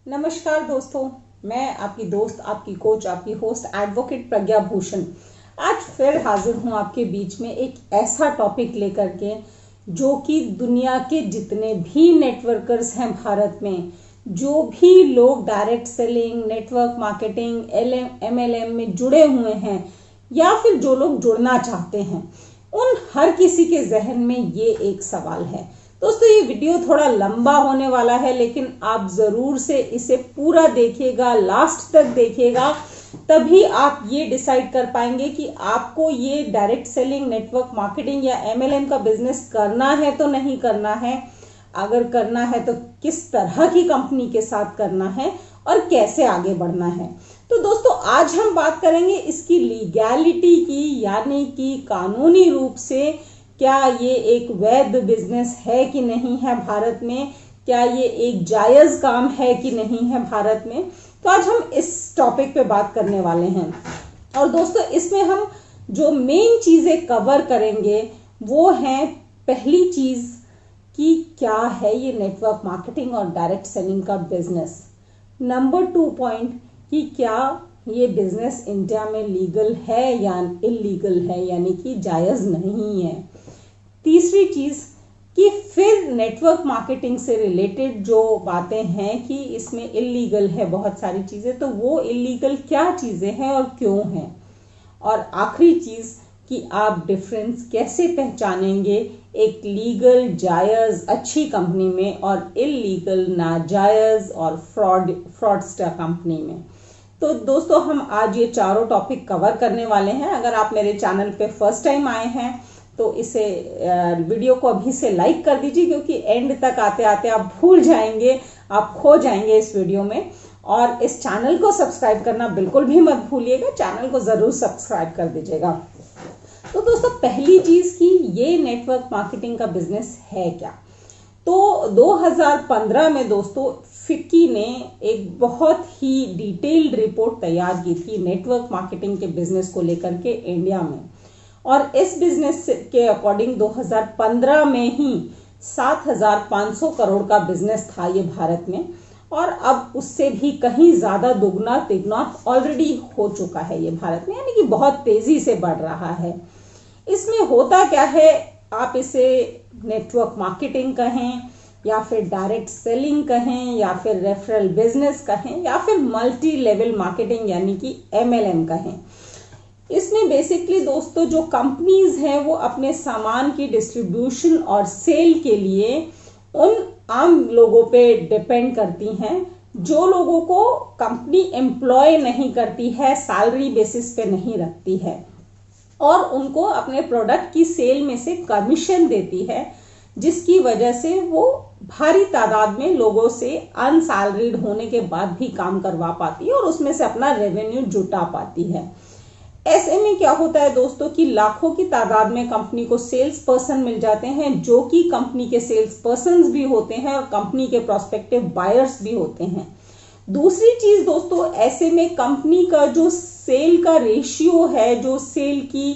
नमस्कार दोस्तों, मैं आपकी दोस्त, आपकी कोच, आपकी होस्ट एडवोकेट प्रज्ञा भूषण आज फिर हाजिर हूं आपके बीच में एक ऐसा टॉपिक लेकर के जो कि दुनिया के जितने भी नेटवर्कर्स हैं भारत में, जो भी लोग direct selling, network marketing, MLM में जुड़े हुए हैं या फिर जो लोग जुड़ना चाहते हैं, उन हर किसी के जहन में ये एक सवाल है। दोस्तों, ये वीडियो थोड़ा लंबा होने वाला है, लेकिन आप जरूर से इसे पूरा देखिएगा, लास्ट तक देखिएगा, तभी आप ये डिसाइड कर पाएंगे कि आपको ये डायरेक्ट सेलिंग, नेटवर्क मार्केटिंग या MLM का बिजनेस करना है तो नहीं करना है। अगर करना है तो किस तरह की कंपनी के साथ करना है और कैसे आगे बढ़ना है। तो दोस्तों, आज हम बात करेंगे इसकी लीगैलिटी की, यानी कि कानूनी रूप से क्या ये एक वैध बिजनेस है कि नहीं है भारत में, क्या ये एक जायज काम है कि नहीं है भारत में। तो आज हम इस टॉपिक पे बात करने वाले हैं। और दोस्तों, इसमें हम जो मेन चीजें कवर करेंगे वो हैं, पहली चीज कि क्या है ये नेटवर्क मार्केटिंग और डायरेक्ट सेलिंग का बिजनेस। नंबर 2 पॉइंट कि क्या ये बिजनेस इंडिया में लीगल है या इलीगल है, यानी कि जायज नहीं है। तीसरी चीज कि फिर नेटवर्क मार्केटिंग से रिलेटेड जो बातें हैं कि इसमें इलीगल है बहुत सारी चीजें, तो वो इलीगल क्या चीजें हैं और क्यों हैं। और आखिरी चीज कि आप डिफरेंस कैसे पहचानेंगे एक लीगल जायज अच्छी कंपनी में और इलीगल नाजायज और फ्रॉडस्टर कंपनी में। तो दोस्तों, हम आज ये चारों टॉपिक कवर करने वाले हैं। अगर आप मेरे चैनल पे फर्स्ट टाइम आए हैं तो इसे वीडियो को अभी से लाइक कर दीजिए, क्योंकि एंड तक आते आते आप भूल जाएंगे, आप खो जाएंगे इस वीडियो में। और इस चैनल को सब्सक्राइब करना बिल्कुल भी मत भूलिएगा, चैनल को जरूर सब्सक्राइब कर दीजिएगा। तो दोस्तों, पहली चीज कि ये नेटवर्क मार्केटिंग का बिजनेस है क्या। तो 2015 में दोस्तों फिक्की ने एक बहुत ही डिटेल्ड रिपोर्ट तैयार की थी नेटवर्क मार्केटिंग के बिजनेस को लेकर के इंडिया में। और इस बिजनेस के अकॉर्डिंग 2015 में ही 7,500 करोड़ का बिजनेस था ये भारत में, और अब उससे भी कहीं ज्यादा दुगना तिगुना ऑलरेडी हो चुका है ये भारत में, यानी कि बहुत तेजी से बढ़ रहा है। इसमें होता क्या है, आप इसे नेटवर्क मार्केटिंग कहें या फिर डायरेक्ट सेलिंग कहें या फिर रेफरल बिजनेस कहें या फिर मल्टी लेवल मार्केटिंग यानी कि MLM कहें, इसमें बेसिकली दोस्तों जो कंपनीज हैं वो अपने सामान की डिस्ट्रीब्यूशन और सेल के लिए उन आम लोगों पे डिपेंड करती हैं जो लोगों को कंपनी एम्प्लॉय नहीं करती है, सैलरी बेसिस पे नहीं रखती है, और उनको अपने प्रोडक्ट की सेल में से कमीशन देती है, जिसकी वजह से वो भारी तादाद में लोगों से अनसैलरीड होने के बाद भी काम करवा पाती है और उसमें से अपना रेवेन्यू जुटा पाती है। ऐसे में क्या होता है दोस्तों कि लाखों की तादाद में कंपनी को सेल्स पर्सन मिल जाते हैं, जो कि कंपनी के सेल्स पर्सन भी होते हैं और कंपनी के प्रोस्पेक्टिव बायर्स भी होते हैं। दूसरी चीज दोस्तों, ऐसे में कंपनी का जो सेल का रेशियो है, जो सेल की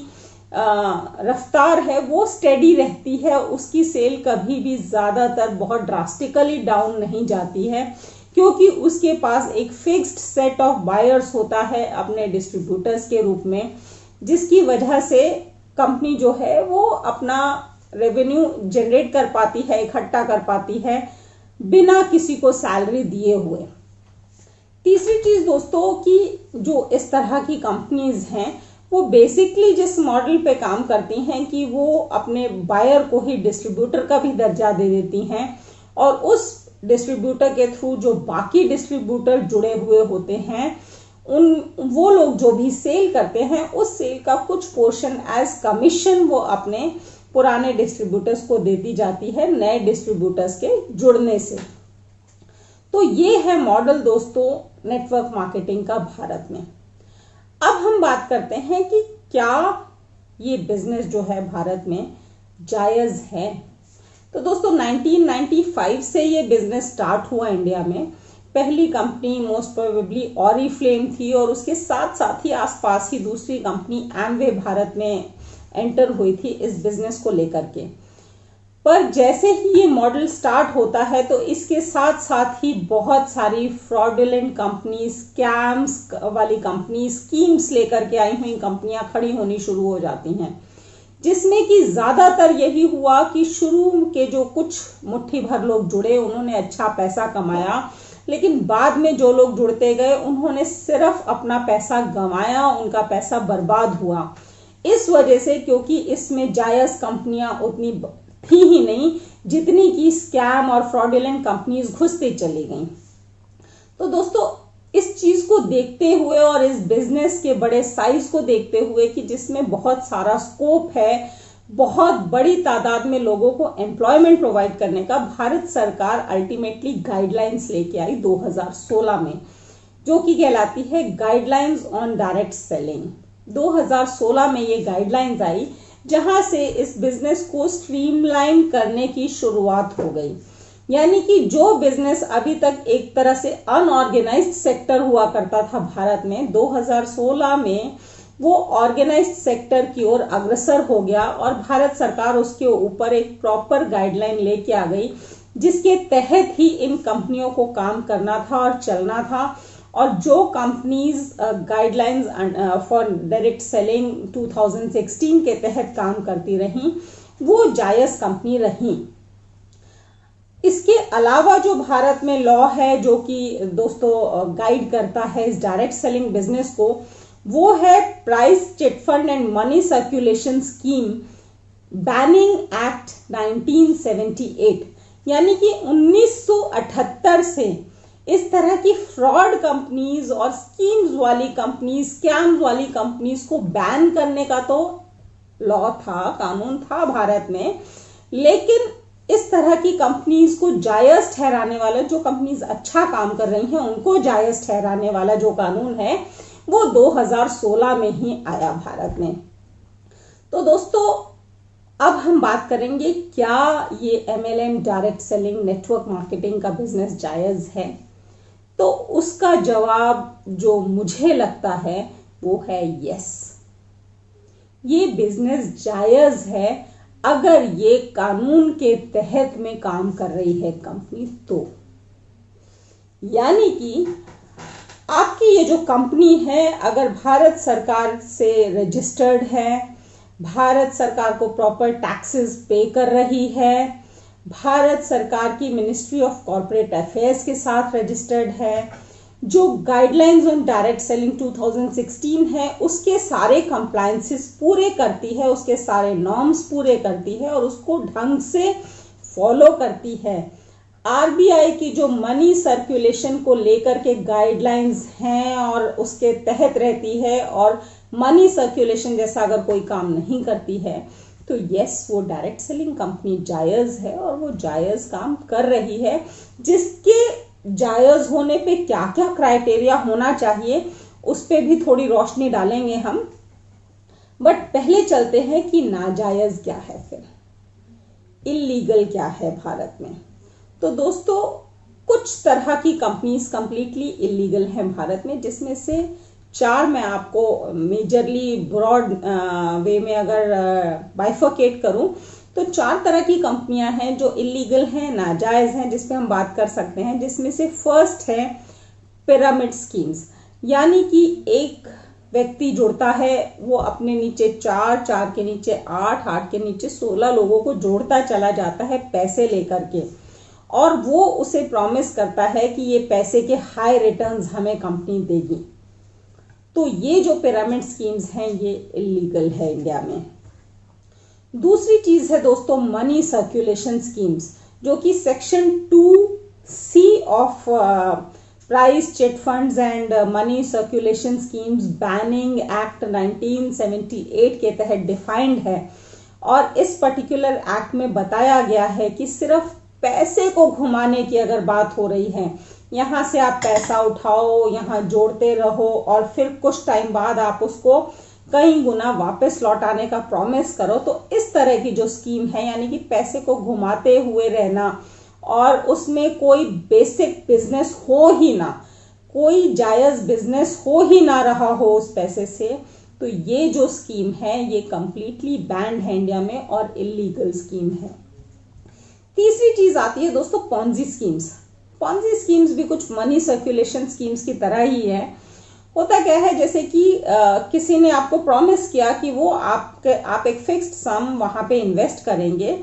रफ्तार है, वो स्टेडी रहती है। उसकी सेल कभी भी ज्यादातर बहुत ड्रास्टिकली डाउन नहीं जाती है, क्योंकि उसके पास एक फिक्स्ड सेट ऑफ बायर्स होता है अपने डिस्ट्रीब्यूटर्स के रूप में, जिसकी वजह से कंपनी जो है वो अपना रेवेन्यू जनरेट कर पाती है, इकट्ठा कर पाती है बिना किसी को सैलरी दिए हुए। तीसरी चीज दोस्तों कि जो इस तरह की कंपनीज हैं वो बेसिकली जिस मॉडल पे काम करती हैं कि वो अपने बायर को ही डिस्ट्रीब्यूटर का भी दर्जा दे देती हैं, और उस डिस्ट्रीब्यूटर के थ्रू जो बाकी डिस्ट्रीब्यूटर जुड़े हुए होते हैं, वो लोग जो भी सेल करते हैं उस सेल का कुछ पोर्शन एज कमीशन वो अपने पुराने डिस्ट्रीब्यूटर्स को देती जाती है नए डिस्ट्रीब्यूटर्स के जुड़ने से। तो ये है मॉडल दोस्तों नेटवर्क मार्केटिंग का भारत में। अब हम बात करते हैं कि क्या ये बिजनेस जो है भारत में जायज है। तो दोस्तों 1995 से ये बिजनेस स्टार्ट हुआ इंडिया में। पहली कंपनी मोस्ट प्रोबेबली ऑरिफ्लेम थी, और उसके साथ साथ ही आसपास ही दूसरी कंपनी एमवे भारत में एंटर हुई थी इस बिजनेस को लेकर के। पर जैसे ही ये मॉडल स्टार्ट होता है तो इसके साथ साथ ही बहुत सारी फ्रॉडुलेंट कंपनी, स्कैम्स वाली कंपनी, स्कीम्स लेकर के आई हुई कंपनियां खड़ी होनी शुरू हो जाती हैं, जिसमें कि ज्यादातर यही हुआ कि शुरू के जो कुछ मुट्ठी भर लोग जुड़े उन्होंने अच्छा पैसा कमाया, लेकिन बाद में जो लोग जुड़ते गए उन्होंने सिर्फ अपना पैसा गंवाया, उनका पैसा बर्बाद हुआ। इस वजह से, क्योंकि इसमें जायज कंपनियां उतनी थी ही नहीं जितनी की स्कैम और फ्रॉडुलेंट कंपनीज घुसती चली गईं। तो दोस्तों, इस चीज को देखते हुए और इस बिजनेस के बड़े साइज को देखते हुए कि जिसमें बहुत सारा स्कोप है, बहुत बड़ी तादाद में लोगों को एम्प्लॉयमेंट प्रोवाइड करने का, भारत सरकार अल्टीमेटली गाइडलाइंस लेके आई 2016 में, जो कि कहलाती है गाइडलाइंस ऑन डायरेक्ट सेलिंग। 2016 में ये गाइडलाइंस आई, जहां से इस बिजनेस को स्ट्रीमलाइन करने की शुरुआत हो गई। यानी कि जो बिजनेस अभी तक एक तरह से अनऑर्गेनाइज्ड सेक्टर हुआ करता था भारत में, 2016 में वो ऑर्गेनाइज्ड सेक्टर की ओर अग्रसर हो गया और भारत सरकार उसके ऊपर एक प्रॉपर गाइडलाइन लेके आ गई, जिसके तहत ही इन कंपनियों को काम करना था और चलना था। और जो companies guidelines for direct selling 2016 के तहत काम करती रहीं, वो जायज कंपनी रहीं। इसके अलावा जो भारत में लॉ है जो कि दोस्तों गाइड करता है इस डायरेक्ट सेलिंग बिजनेस को, वो है price chit fund and money circulation scheme banning act 1978। यानी कि 1978 से इस तरह की फ्रॉड कंपनीज और स्कीम्स वाली कंपनीज, स्कैम्स वाली कंपनीज को बैन करने का तो लॉ था, कानून था भारत में, लेकिन इस तरह की कंपनीज को जायज ठहराने वाला, जो कंपनीज अच्छा काम कर रही हैं उनको जायज ठहराने वाला जो कानून है वो 2016 में ही आया भारत में। तो दोस्तों, अब हम बात करेंगे क्या ये MLM direct selling network marketing का बिजनेस जायज है। तो उसका जवाब जो मुझे लगता है वो है यस, ये बिजनेस जायज है अगर ये कानून के तहत में काम कर रही है कंपनी तो। यानी कि आपकी ये जो कंपनी है अगर भारत सरकार से रजिस्टर्ड है, भारत सरकार को प्रॉपर टैक्सेस पे कर रही है, भारत सरकार की मिनिस्ट्री ऑफ कॉर्पोरेट अफेयर्स के साथ रजिस्टर्ड है, जो गाइडलाइंस ऑन डायरेक्ट सेलिंग 2016 है उसके सारे कंप्लायंसेस पूरे करती है, उसके सारे नॉर्म्स पूरे करती है और उसको ढंग से फॉलो करती है। RBI की जो मनी सर्कुलेशन को लेकर के गाइडलाइंस हैं और उसके तहत रहती है, और मनी सर्कुलेशन जैसा अगर कोई काम नहीं करती है तो यस, वो डायरेक्ट सेलिंग कंपनी जायज है और वो जायज काम कर रही है। जिसके जायज होने पे क्या क्या क्राइटेरिया होना चाहिए उस पे भी थोड़ी रोशनी डालेंगे हम, बट पहले चलते हैं कि नाजायज क्या है, फिर इल्लीगल क्या है भारत में। तो दोस्तों, कुछ तरह की कंपनीज कंप्लीटली इल्लीगल हैं भारत में, जिसमें से 4 मैं आपको मेजरली ब्रॉड वे में अगर बाइफर्केट करूं तो 4 तरह की कंपनियां हैं जो इल्लीगल हैं, नाजायज हैं, जिस पे हम बात कर सकते हैं। जिसमें से फर्स्ट है पिरामिड स्कीम्स। यानी कि एक व्यक्ति जुड़ता है, वो अपने नीचे 4, 4 के नीचे 8, 8 के नीचे 16 लोगों को जोड़ता चला जाता है पैसे लेकर के, और वो उसे प्रॉमिस करता है कि ये पैसे के हाई रिटर्न्स हमें कंपनी देगी। तो ये जो पिरामिड स्कीम्स हैं ये इलीगल है इंडिया में। दूसरी चीज है दोस्तों मनी सर्कुलेशन स्कीम्स, जो कि section 2C of price chit funds and money circulation schemes banning act 1978 के तहत डिफाइंड है। और इस पर्टिकुलर एक्ट में बताया गया है कि सिर्फ पैसे को घुमाने की अगर बात हो रही है, यहाँ से आप पैसा उठाओ, यहाँ जोड़ते रहो और फिर कुछ टाइम बाद आप उसको कई गुना वापस लौटाने का प्रॉमिस करो, तो इस तरह की जो स्कीम है, यानी कि पैसे को घुमाते हुए रहना और उसमें कोई बेसिक बिजनेस हो ही ना, कोई जायज बिजनेस हो ही ना रहा हो उस पैसे से, तो ये जो स्कीम है ये कंप्लीटली बैंड है इंडिया में और इलीगल स्कीम है। तीसरी चीज आती है दोस्तों पॉन्जी स्कीम्स। पॉन्जी स्कीम्स भी कुछ मनी सर्कुलेशन स्कीम्स की तरह ही है। होता क्या है, जैसे कि किसी ने आपको प्रॉमिस किया कि वो आप एक फिक्स्ड सम वहां पे इन्वेस्ट करेंगे,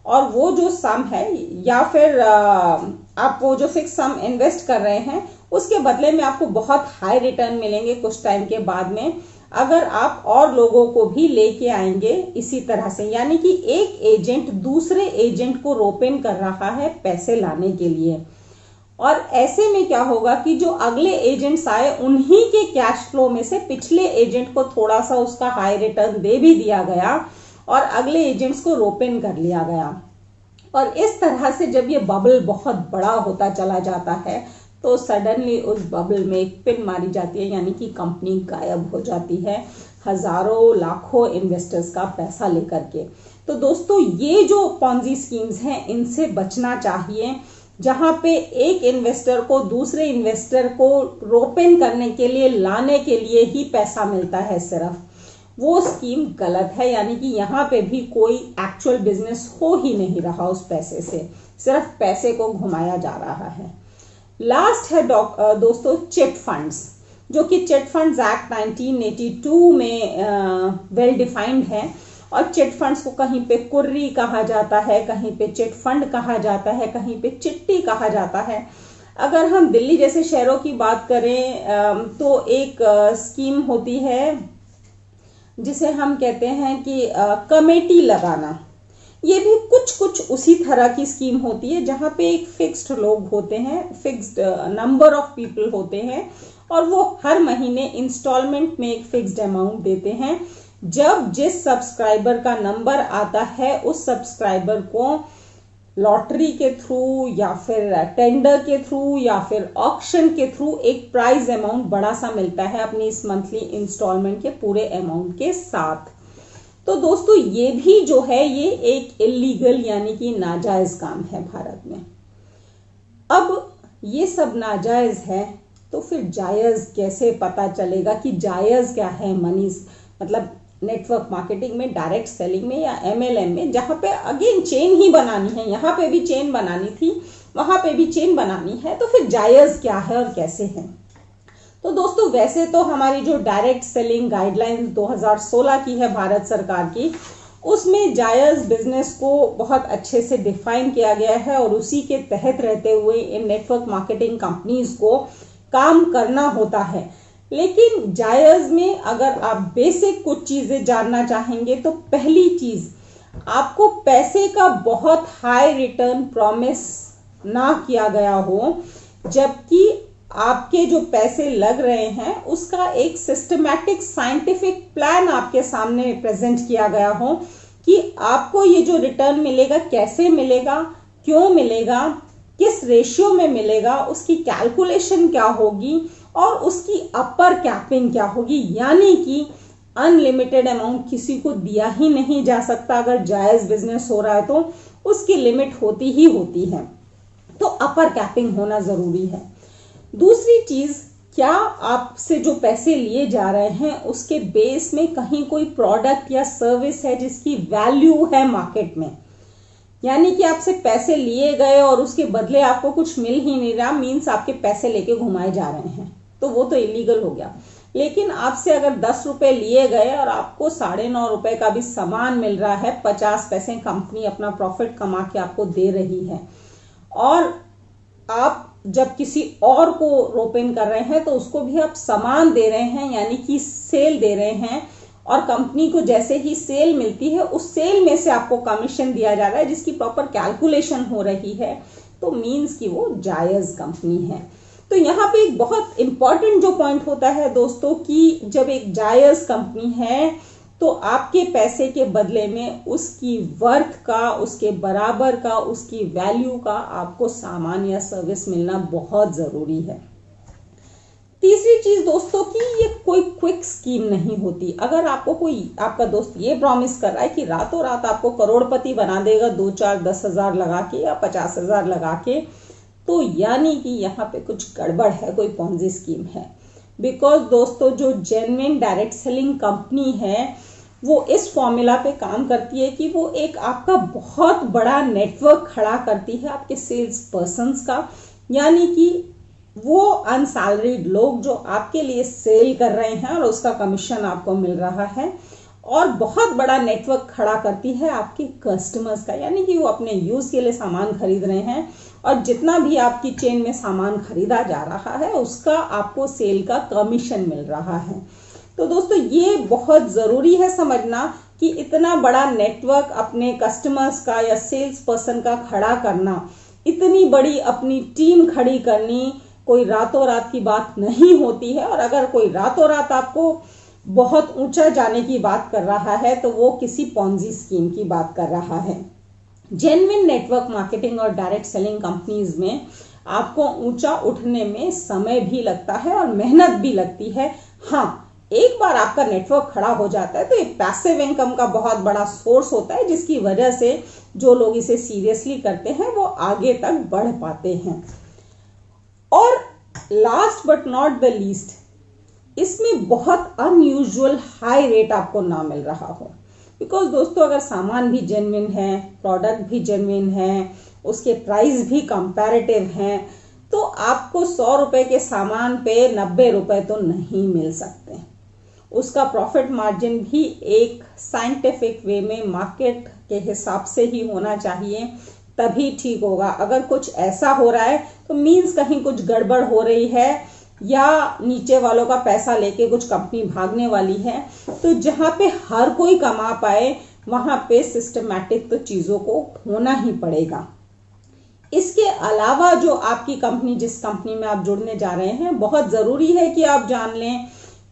और वो जो सम है या फिर आप वो जो फिक्स सम इन्वेस्ट कर रहे हैं उसके बदले में आपको बहुत हाई रिटर्न मिलेंगे कुछ टाइम के बाद में, अगर आप और लोगों को भी लेके आएंगे इसी तरह से। यानी कि एक एजेंट दूसरे एजेंट को रोप इन कर रहा है पैसे लाने के लिए, और ऐसे में क्या होगा कि जो अगले एजेंट्स आए उन्हीं के कैश फ्लो में से पिछले एजेंट को थोड़ा सा उसका हाई रिटर्न दे भी दिया गया और अगले एजेंट्स को रोप इन कर लिया गया। और इस तरह से जब ये बबल बहुत बड़ा होता चला जाता है तो सडनली उस बबल में एक पिन मारी जाती है, यानी कि कंपनी गायब हो जाती है हजारों लाखों इन्वेस्टर्स का पैसा लेकर के। तो दोस्तों ये जो पॉन्जी स्कीम्स हैं इनसे बचना चाहिए, जहां पे एक इन्वेस्टर को दूसरे इन्वेस्टर को रोप इन करने के लिए लाने के लिए ही पैसा मिलता है सिर्फ, वो स्कीम गलत है। यानी कि यहाँ पे भी कोई एक्चुअल बिजनेस हो ही नहीं रहा उस पैसे से, सिर्फ पैसे को घुमाया जा रहा है। लास्ट है दोस्तों चिट फंड्स, जो कि चिट फंड्स एक्ट 1982 में वेल डिफाइंड है। और चिट फंड्स को कहीं पे कुर्री कहा जाता है, कहीं पे चिट फंड कहा जाता है, कहीं पे चिट्टी कहा जाता है। अगर हम दिल्ली जैसे शहरों की बात करें तो एक स्कीम होती है जिसे हम कहते हैं कि कमेटी लगाना। ये भी कुछ कुछ उसी तरह की स्कीम होती है, जहां पे एक फिक्स्ड लोग होते हैं, फिक्स्ड नंबर ऑफ पीपल होते हैं, और वो हर महीने इंस्टॉलमेंट में एक फिक्स्ड अमाउंट देते हैं। जब जिस सब्सक्राइबर का नंबर आता है उस सब्सक्राइबर को लॉटरी के थ्रू या फिर टेंडर के थ्रू या फिर ऑक्शन के थ्रू एक प्राइज अमाउंट बड़ा सा मिलता है अपनी इस मंथली इंस्टॉलमेंट के पूरे अमाउंट के साथ। तो दोस्तों ये भी जो है ये एक इलीगल यानी कि नाजायज काम है भारत में। अब ये सब नाजायज है तो फिर जायज कैसे पता चलेगा कि जायज क्या है? मनी मतलब नेटवर्क मार्केटिंग में, डायरेक्ट सेलिंग में या MLM में, जहां पे अगेन चेन ही बनानी है, यहाँ पे भी चेन बनानी थी, वहां पे भी चेन बनानी है, तो फिर जायज क्या है और कैसे है? तो दोस्तों वैसे तो हमारी जो डायरेक्ट सेलिंग गाइडलाइंस 2016 की है भारत सरकार की, उसमें जायज बिजनेस को बहुत अच्छे से डिफाइन किया गया है और उसी के तहत रहते हुए इन नेटवर्क मार्केटिंग कंपनीज को काम करना होता है। लेकिन जायज में अगर आप बेसिक कुछ चीजें जानना चाहेंगे तो पहली चीज, आपको पैसे का बहुत हाई रिटर्न प्रॉमिस ना किया गया हो, जबकि आपके जो पैसे लग रहे हैं उसका एक सिस्टमैटिक साइंटिफिक प्लान आपके सामने प्रेजेंट किया गया हो कि आपको ये जो रिटर्न मिलेगा कैसे मिलेगा, क्यों मिलेगा, किस रेशियो में मिलेगा, उसकी कैलकुलेशन क्या होगी और उसकी अपर कैपिंग क्या होगी। यानी कि अनलिमिटेड अमाउंट किसी को दिया ही नहीं जा सकता। अगर जायज बिजनेस हो रहा है तो उसकी लिमिट होती ही होती है, तो अपर कैपिंग होना जरूरी है। दूसरी चीज, क्या आपसे जो पैसे लिए जा रहे हैं उसके बेस में कहीं कोई प्रोडक्ट या सर्विस है जिसकी वैल्यू है मार्केट में। यानी कि आपसे पैसे लिए गए और उसके बदले आपको कुछ मिल ही नहीं रहा, मीन्स आपके पैसे लेके घुमाए जा रहे हैं, तो वो तो इलीगल हो गया। लेकिन आपसे अगर 10 रुपए लिए गए और आपको 9.5 रुपए का भी सामान मिल रहा है, 50 पैसे कंपनी अपना प्रॉफिट कमा के आपको दे रही है, और आप जब किसी और को रोप इन कर रहे हैं तो उसको भी आप सामान दे रहे हैं, यानी कि सेल दे रहे हैं, और कंपनी को जैसे ही सेल मिलती है उस सेल में से आपको कमीशन दिया जा रहा है जिसकी प्रॉपर कैलकुलेशन हो रही है, तो मीन्स कि वो जायज कंपनी है। तो यहाँ पे एक बहुत इंपॉर्टेंट जो पॉइंट होता है दोस्तों कि जब एक जायज कंपनी है तो आपके पैसे के बदले में उसकी वर्थ का, उसके बराबर का, उसकी वैल्यू का आपको सामान या सर्विस मिलना बहुत जरूरी है। तीसरी चीज दोस्तों कि ये कोई क्विक स्कीम नहीं होती। अगर आपको कोई आपका दोस्त ये प्रॉमिस कर रहा है कि रातों रात आपको करोड़पति बना देगा 2, 4, 10 हजार लगा के या 50 हजार लगा के, तो यानी कि यहाँ पे कुछ गड़बड़ है, कोई पॉन्जी स्कीम है। बिकॉज दोस्तों जो जेन्युइन डायरेक्ट सेलिंग कंपनी है वो इस फॉर्मूला पे काम करती है कि वो एक आपका बहुत बड़ा नेटवर्क खड़ा करती है आपके सेल्स पर्सन्स का, यानी कि वो अनसैलरीड लोग जो आपके लिए सेल कर रहे हैं और उसका कमीशन आपको मिल रहा है, और बहुत बड़ा नेटवर्क खड़ा करती है आपके कस्टमर्स का, यानी कि वो अपने यूज के लिए सामान खरीद रहे हैं और जितना भी आपकी चेन में सामान खरीदा जा रहा है उसका आपको सेल का कमीशन मिल रहा है। तो दोस्तों ये बहुत ज़रूरी है समझना कि इतना बड़ा नेटवर्क अपने कस्टमर्स का या सेल्स पर्सन का खड़ा करना, इतनी बड़ी अपनी टीम खड़ी करनी कोई रातों रात की बात नहीं होती है। और अगर कोई रातों रात आपको बहुत ऊंचा जाने की बात कर रहा है तो वो किसी पॉन्जी स्कीम की बात कर रहा है। जेन्युइन नेटवर्क मार्केटिंग और डायरेक्ट सेलिंग कंपनीज में आपको ऊंचा उठने में समय भी लगता है और मेहनत भी लगती है। हाँ, एक बार आपका नेटवर्क खड़ा हो जाता है तो ये पैसिव इनकम का बहुत बड़ा सोर्स होता है, जिसकी वजह से जो लोग इसे सीरियसली करते हैं वो आगे तक बढ़ पाते हैं। और last but not the least, इसमें बहुत अनयूजुअल हाई रेट आपको ना मिल रहा हो, बिकॉज दोस्तों अगर सामान भी जेन्युइन है, प्रोडक्ट भी जेन्युइन है, उसके प्राइस भी कंपैरेटिव हैं, तो आपको 100 रुपए के सामान पे 90 रुपए तो नहीं मिल सकते। उसका प्रॉफिट मार्जिन भी एक साइंटिफिक वे में मार्केट के हिसाब से ही होना चाहिए, तभी ठीक होगा। अगर कुछ ऐसा हो रहा है तो मीन्स कहीं कुछ गड़बड़ हो रही है या नीचे वालों का पैसा लेके कुछ कंपनी भागने वाली है। तो जहाँ पे हर कोई कमा पाए वहाँ पे सिस्टमैटिक तो चीज़ों को होना ही पड़ेगा। इसके अलावा जो आपकी कंपनी, जिस कंपनी में आप जुड़ने जा रहे हैं, बहुत ज़रूरी है कि आप जान लें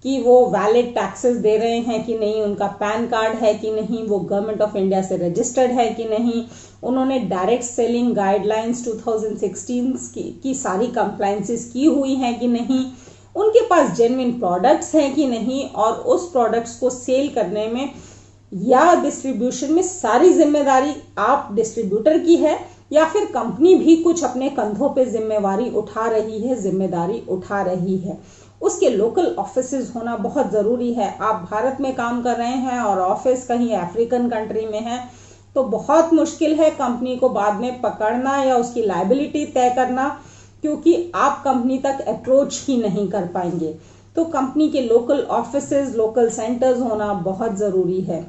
कि वो वैलिड टैक्सेस दे रहे हैं कि नहीं, उनका पैन कार्ड है कि नहीं, वो गवर्नमेंट ऑफ इंडिया से रजिस्टर्ड है कि नहीं, उन्होंने डायरेक्ट सेलिंग गाइडलाइंस 2016 की सारी कंप्लायंसेस की हुई हैं कि नहीं, उनके पास जेन्युइन प्रोडक्ट्स हैं कि नहीं, और उस प्रोडक्ट्स को सेल करने में या डिस्ट्रीब्यूशन में सारी जिम्मेदारी आप डिस्ट्रीब्यूटर की है या फिर कंपनी भी कुछ अपने कंधों पे जिम्मेवारी उठा रही है, जिम्मेदारी उठा रही है। उसके लोकल ऑफिसेज होना बहुत ज़रूरी है। आप भारत में काम कर रहे हैं और ऑफिस कहीं अफ्रीकन कंट्री में है तो बहुत मुश्किल है कंपनी को बाद में पकड़ना या उसकी लायबिलिटी तय करना, क्योंकि आप कंपनी तक अप्रोच ही नहीं कर पाएंगे। तो कंपनी के लोकल ऑफिसेज, लोकल सेंटर्स होना बहुत ज़रूरी है।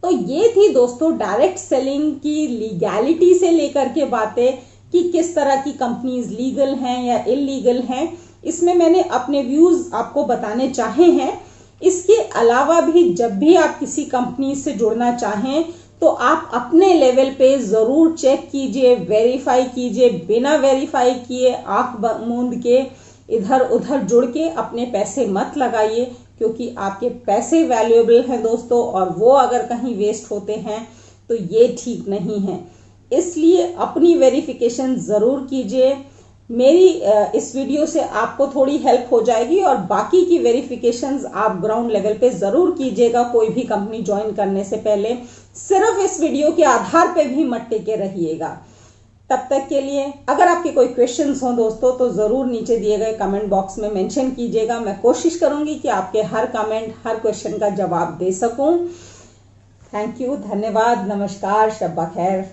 तो ये थी दोस्तों डायरेक्ट सेलिंग की लीगैलिटी से लेकर के बातें कि किस तरह की कंपनीज लीगल हैं या इलीगल हैं। इसमें मैंने अपने व्यूज आपको बताने चाहे हैं। इसके अलावा भी जब भी आप किसी कंपनी से जुड़ना चाहें तो आप अपने लेवल पे ज़रूर चेक कीजिए, वेरीफाई कीजिए। बिना वेरीफाई किए आंख मूंद के इधर उधर जुड़ के अपने पैसे मत लगाइए, क्योंकि आपके पैसे वैल्यूएबल हैं दोस्तों, और वो अगर कहीं वेस्ट होते हैं तो ये ठीक नहीं है। इसलिए अपनी वेरिफिकेशन ज़रूर कीजिए। मेरी इस वीडियो से आपको थोड़ी हेल्प हो जाएगी, और बाकी की वेरिफिकेशंस आप ग्राउंड लेवल पे ज़रूर कीजिएगा कोई भी कंपनी ज्वाइन करने से पहले। सिर्फ इस वीडियो के आधार पे भी मत टिके रहिएगा। तब तक के लिए अगर आपके कोई क्वेश्चंस हों दोस्तों तो ज़रूर नीचे दिए गए कमेंट बॉक्स में मेंशन कीजिएगा। मैं कोशिश करूंगी कि आपके हर कमेंट, हर क्वेश्चन का जवाब दे सकूं। थैंक यू, धन्यवाद, नमस्कार, शब्बा खैर।